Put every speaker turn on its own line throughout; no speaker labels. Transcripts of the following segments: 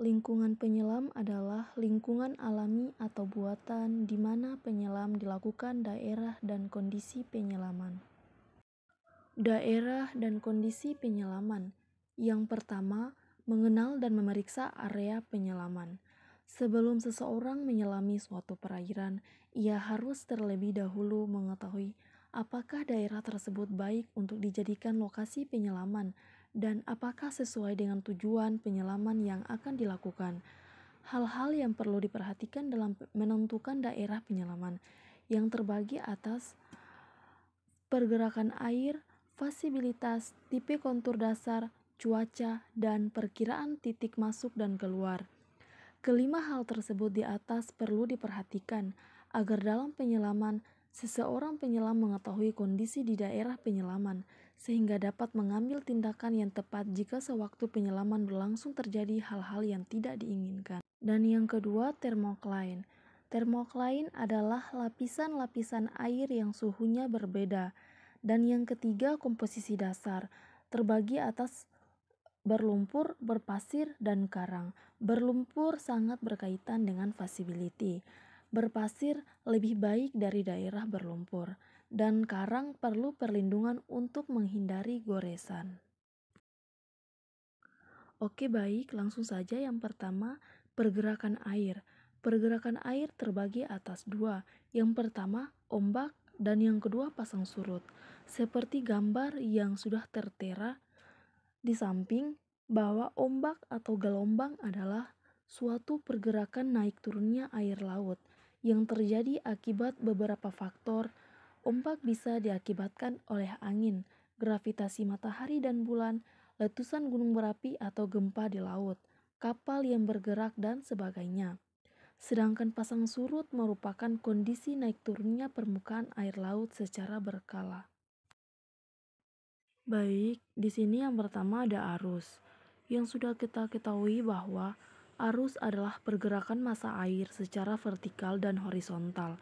Lingkungan penyelam adalah lingkungan alami atau buatan di mana penyelam dilakukan daerah dan kondisi penyelaman. Daerah dan kondisi penyelaman. Yang pertama, mengenal dan memeriksa area penyelaman. Sebelum seseorang menyelami suatu perairan, ia harus terlebih dahulu mengetahui apakah daerah tersebut baik untuk dijadikan lokasi penyelaman dan apakah sesuai dengan tujuan penyelaman yang akan dilakukan. Hal-hal yang perlu diperhatikan dalam menentukan daerah penyelaman yang terbagi atas pergerakan air, fasilitas, tipe kontur dasar, cuaca, dan perkiraan titik masuk dan keluar. Kelima hal tersebut di atas perlu diperhatikan agar dalam penyelaman, seseorang penyelam mengetahui kondisi di daerah penyelaman, sehingga dapat mengambil tindakan yang tepat jika sewaktu penyelaman berlangsung terjadi hal-hal yang tidak diinginkan. Dan yang kedua, thermocline. Thermocline adalah lapisan-lapisan air yang suhunya berbeda. Dan yang ketiga, komposisi dasar, terbagi atas berlumpur, berpasir, dan karang. Berlumpur sangat berkaitan dengan visibility. Berpasir lebih baik dari daerah berlumpur, dan karang perlu perlindungan untuk menghindari goresan. Oke baik, langsung saja yang pertama, pergerakan air. Pergerakan air terbagi atas dua. Yang pertama, ombak, dan yang kedua pasang surut. Seperti gambar yang sudah tertera di samping, bahwa ombak atau gelombang adalah suatu pergerakan naik turunnya air laut yang terjadi akibat beberapa faktor. Ombak bisa diakibatkan oleh angin, gravitasi matahari dan bulan, letusan gunung berapi atau gempa di laut, kapal yang bergerak dan sebagainya. Sedangkan pasang surut merupakan kondisi naik turunnya permukaan air laut secara berkala. Baik, di sini yang pertama ada arus. Yang sudah kita ketahui bahwa arus adalah pergerakan massa air secara vertikal dan horizontal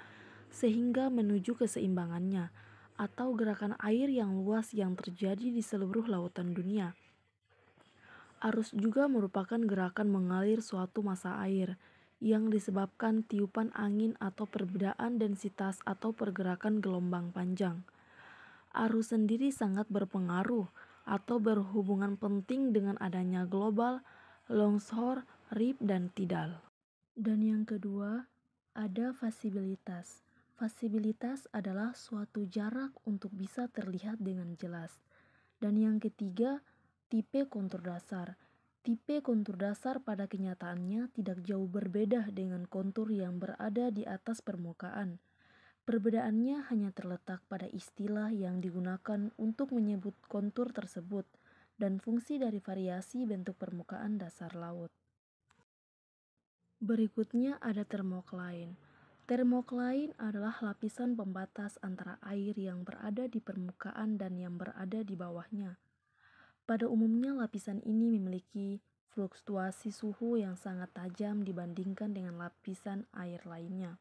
sehingga menuju keseimbangannya atau gerakan air yang luas yang terjadi di seluruh lautan dunia. Arus juga merupakan gerakan mengalir suatu massa air yang disebabkan tiupan angin atau perbedaan densitas atau pergerakan gelombang panjang. Arus sendiri sangat berpengaruh atau berhubungan penting dengan adanya global, longshore, rip, dan tidal. Dan yang kedua, ada visibilitas. Visibilitas adalah suatu jarak untuk bisa terlihat dengan jelas. Dan yang ketiga, tipe kontur dasar. Tipe kontur dasar pada kenyataannya tidak jauh berbeda dengan kontur yang berada di atas permukaan. Perbedaannya hanya terletak pada istilah yang digunakan untuk menyebut kontur tersebut dan fungsi dari variasi bentuk permukaan dasar laut. Berikutnya ada thermocline. Thermocline adalah lapisan pembatas antara air yang berada di permukaan dan yang berada di bawahnya. Pada umumnya lapisan ini memiliki fluktuasi suhu yang sangat tajam dibandingkan dengan lapisan air lainnya.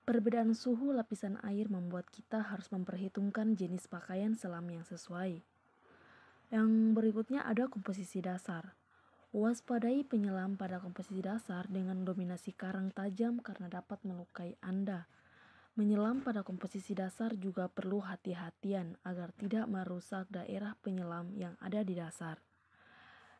Perbedaan suhu lapisan air membuat kita harus memperhitungkan jenis pakaian selam yang sesuai. Yang berikutnya ada komposisi dasar. Waspadai penyelam pada komposisi dasar dengan dominasi karang tajam karena dapat melukai Anda. Menyelam pada komposisi dasar juga perlu hati-hatian agar tidak merusak daerah penyelam yang ada di dasar.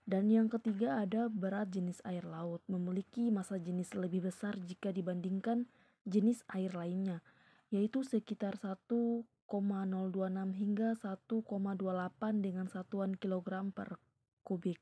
Dan yang ketiga ada berat jenis air laut, memiliki massa jenis lebih besar jika dibandingkan jenis air lainnya, yaitu sekitar 1,026 hingga 1,28 dengan satuan kilogram per kubik.